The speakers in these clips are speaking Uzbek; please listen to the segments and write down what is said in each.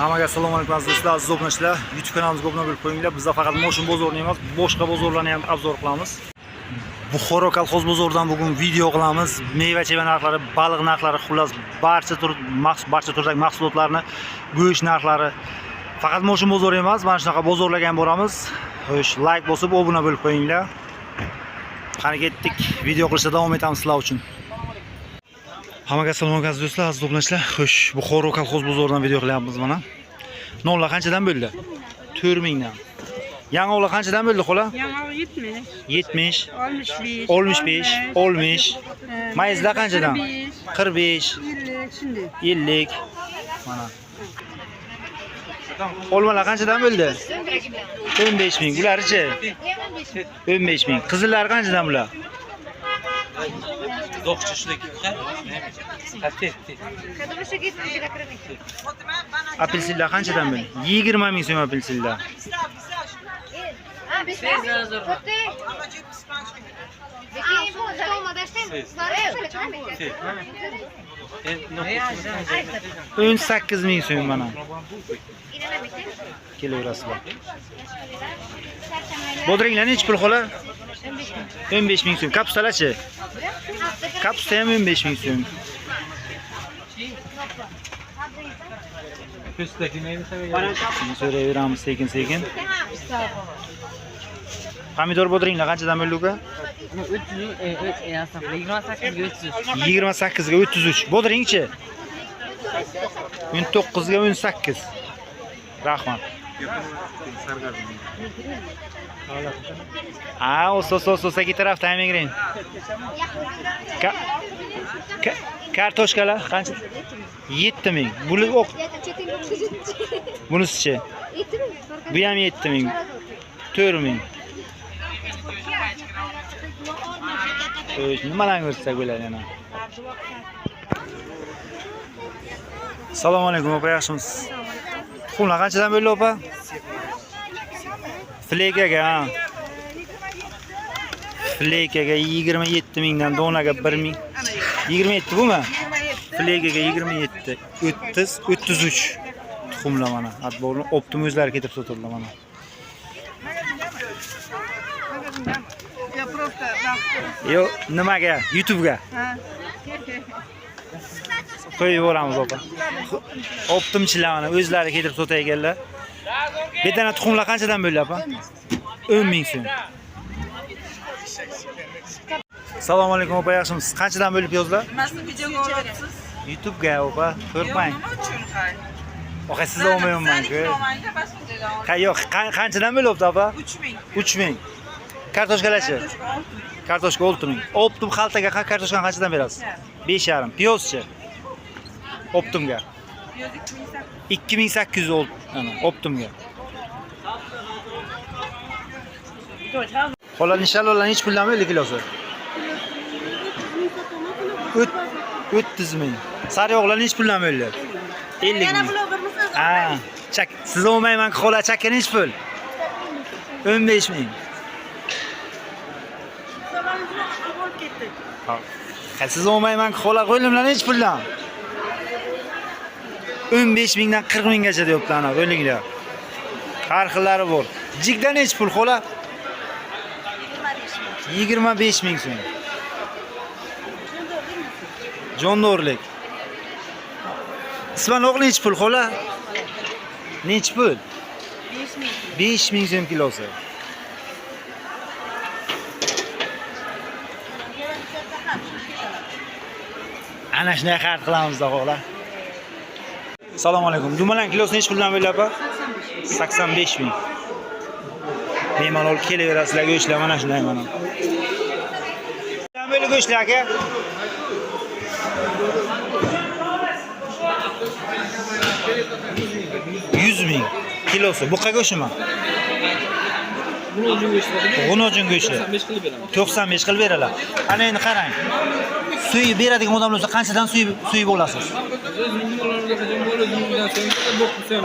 Hammaga assalomu alaykum aziz do'stlar, aziz obunachilar. YouTube kanalimizga obuna bo'lib qo'yinglar. Bizda faqat moshina bozorini emas, boshqa bozorlarni ham obzor qilamiz. Buxoro kolxoz bozoridan bugun video qilamiz. Meva-cheva narxlari, baliq narxlari, xullas barcha turdagi mahsulotlarni, go'sht narxlari. Faqat moshina bozori emas, mana shunaqa bozorlarga ham boramiz. Xo'sh, like bosib obuna bo'lib qo'yinglar. Qani ketdik, video qilishda davom etamiz sizlar uchun. Hammaga assalomu alaykum aziz do'stlar, aziz obunachilar. Xo'sh, Buxoro kolxoz bozoridan video qilyapmiz mana. Nonlar qanchadan bo'ldi? 4000 dan. Yong'oqlar qanchadan bo'ldi, xola? Yong'oq 70, 65, 65, 60. Mayizlar qanchadan? 45, 50. Mana. Olmalar qanchadan bo'ldi? 15000. Bularchi? 15000. Qizillar qanchadan bular? Apelsinlar qanchadan bo'ldi? 20000 so'm apelsinlar. Ön 8000 so'm mana. Kelaverasizlar. Bodringlar necha pul xola? 15000 so'm. Kapsustalarchi? Kapsusta ham 15000 so'm. Shuni so'rayveramiz sekin-sekin. Pomidor bodringlar qanchadan bo'ldi uka? 28 ga 33. Bodringchi? 19 ga 18. Rahmat. O'sa ikki tarafda ham yengren. Kartoshkalar qancha? 7000. Buni o'q. Bunisichi? Bu ham 7000. 4000. Nimadan ko'rsak bo'ladi yana. Assalomu alaykum opa, yaxshimisiz? Xullar qanchadan bo'ldi opa? Flekaga. Flekaga 27000 dan, donaga 1000. 27 bumi? Flekaga 27. 33 tuxumlar mana. Atborni optim o'zlari ketib sotildi mana. Yo, nimaga? YouTube'ga. Qo'yib yuboramiz opa. Optimchilar mana o'zlari kelib sotayganlar. Betana tuxumlar qanchadan bo'ldi opa? 10000 so'm. Assalomu alaykum opa, yaxshimisiz? Qanchadan bo'ldi piyozlar? Nimasini videoga olyapsiz? YouTube'ga opa, ko'rmang. Oqa siz olmayapman-ku. Yo'q, qanchadan bo'lyapti opa? 3000. 3000. Kartoshkalarchi? Kartoshka 6000. Optim xaltaga kartoshkani qanchadan berasiz? 5,5. Piyozchi? Optimga. 2800 oldu. Ana, optimga. Xola nishalolar hech puldan bo'ldi kilosi? 300 ming. Sariyog'lar hech puldan bo'ldi? 50 ming. Ha, chak, siz olmayman xola, chakka hech pul. 15 ming. Ha, siz olmayman xola, qo'limdan hech puldan. 15 mingdan 40 minggacha deyapti ana, o'linglar. Har xillari bor. Jigdan hech pul xola? 25 ming so'm. Jondorlik. Ismanoqli hech pul xola? Nech pul? 5 ming so'm kilosi. Ana shunday xarid qilamiz xola. Assalomu alaykum. Dumalan kilosi nech puldan bo'ldi opa? 85 ming. Bemalol kelaverasizlar go'shtlar mana shunday mana. Qanchadan bo'ldi go'shtlar aka? 100 ming kilosi. Buqa go'shtimi? G'unojin go'shti. 95 qilib beralar. Ana endi qarang. Suyib beradigan odam bo'lsa qanchadan suyib olasiz?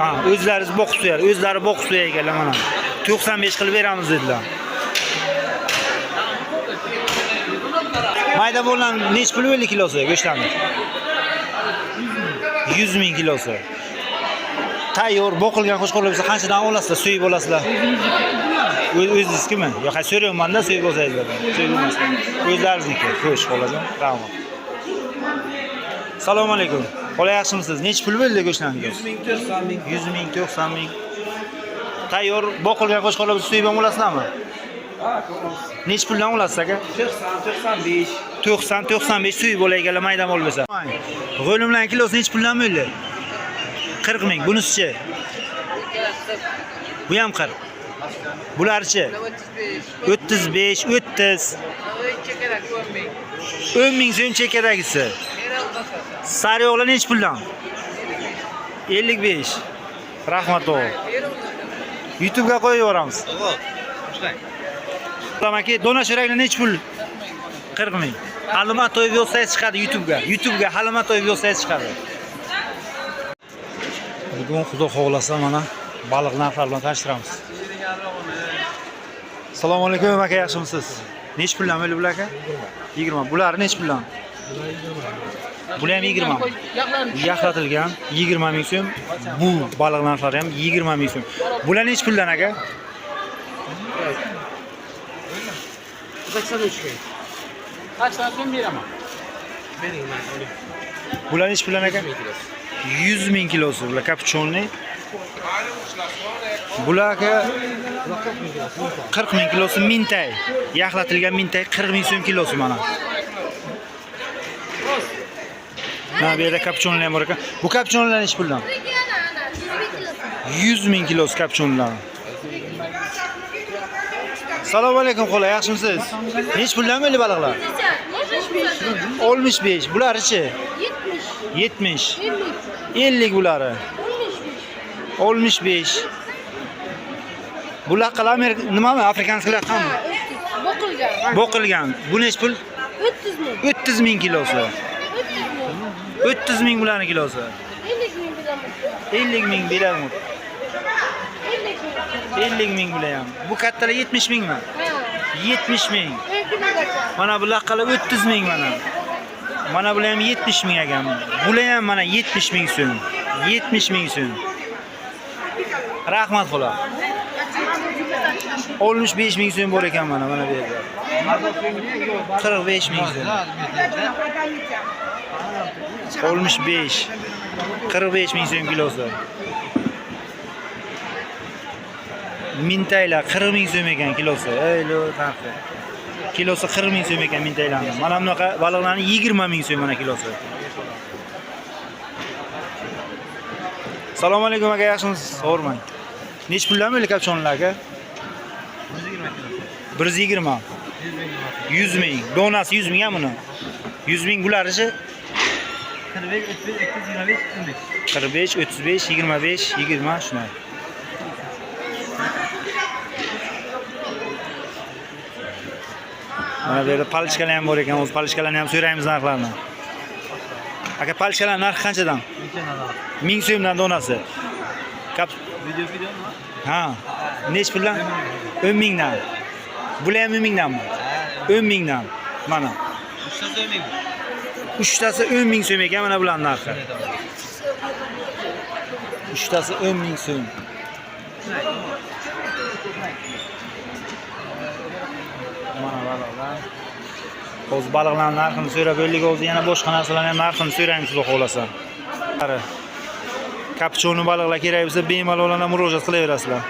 Ha, o'zlaringiz boqib suyar, o'zlari boqib suyaganlar mana. 95 qilib beramiz dedilar. Mayda bo'lgan nech pul bo'ldi kilosi go'shtlarni? 100 ming kilosi. tayyor boqilgan qo'shqo'rlar bo'lsa qanchadan olasizlar, so'yib olasizlar? O'zingiznikimi? Yo'q, so'rayapman-da, so'yib olsangizlar. So'yib olmasdan. O'zlaringizniki. Xo'sh, xolajon. Rahmat. Assalomu alaykum. Xola yaxshimisiz? Necha pul bo'ldi go'shtlarning? 100 ming, 90 ming. 100 ming, 90 ming. Tayyor boqilgan qo'shqo'rlar bo'lsa so'yib ham olasizlarmi? Necha puldan olasiz aka? 90, 95. 90-95 so'yib olayganlar mayda mol bo'lsa. G'o'limlarning kilosi necha puldan bo'ldi? 40 ming. Bunisichi? Bu ham 40. Bularchi? 35, 30. 10 ming so'm chekkadagisi. Sariyog'lar necha puldan? 55. Rahmat o'g'il. YouTube'ga qo'yib yuboramiz. Tamaki, dona sho'raklar necha pul? 40 ming. Halima to'yib yozsangiz chiqadi YouTube'ga halima to'yib yozsangiz chiqadi. Bugun xudo xohlasa mana baliq narxlari bilan tanishtiramiz. Assalomu alaykum aka, yaxshimisiz? Necha puldan bo'ldi bular aka? 20. Bular necha puldan? Bular ham 20. Yaxlatilgan 20 ming so'm. Bu baliq narxlari ham 20 ming so'm. Bular necha puldan aka? 83 ming. Kaçtan so'm beraman? Bering, men oling. Bular necha puldan aka? 100 ming kilosi bular kapuchonni. Bular aka 40 ming kilosi mintay. Yaxlatilgan mintay 40 ming so'm kilosi mana. Mana bu yerda kapuchonlar ham bor ekan. Bu kapuchonlar necha puldan? 100 ming kilosi kapuchonlar. Assalomu alaykum xola, yaxshimisiz? Necha puldan bo'ldi baliqlar? 65. Bularichi? 70. 50 bulari. 65. Bular qala Amerika nimami? Afrikanskilar qami? Boqilgan. Bu necha pul? 300 ming. 30 ming kilosi. 30 ming bularning kilosi. 50 ming bilan. 50 ming bilan. Bu kattalar 70 mingmi? 70 ming. Mana bular qala 30 ming mana. Mana bular ham 70 ming ekan. Bular ham mana 70 ming so'm. 70 ming so'm. Rahmat xola. 65 ming so'm bor ekan mana bu yerda. 45 ming so'm. 65. 45 ming so'm kilosi. Mintaylar 40 ming so'm ekan kilosi. Eylo narxi. Kilosi 40 ming so'm ekan mintaylarning. Mana bunaqa baliqlarning 20 ming so'm mana kilosi. Assalomu alaykum aka, yaxshimisiz? So'rmang. Necha puldan bo'ldi kapuchonlar aka? 120. 100 ming. Donasi 100 ming ham buni. 100 ming bularichi? 45, 35, 25, 20 shunday. Mana bu yerda palichkalar ham bor ekan. O'z palichkalarni ham so'raymiz narxlarini. Aka, palichkalar narxi qanchadan? 1000 so'mdan donasi. Video mi? Ha. Necha puldan? 10 mingdan. Bular ham 10 mingdanmi? 10 mingdan. Mana. 3tasi 10 ming so'm ekan mana bularning narxi. 3tasi 10 ming so'm. Mana baliqlar. O'z baliqlarning narxini so'rab o'ylik o'zi yana boshqa narsalarning ham narxini so'raymiz xudo xolasa. Kapuchoni baliqlar kerak bo'lsa bemalol murojaat qilaverasizlar.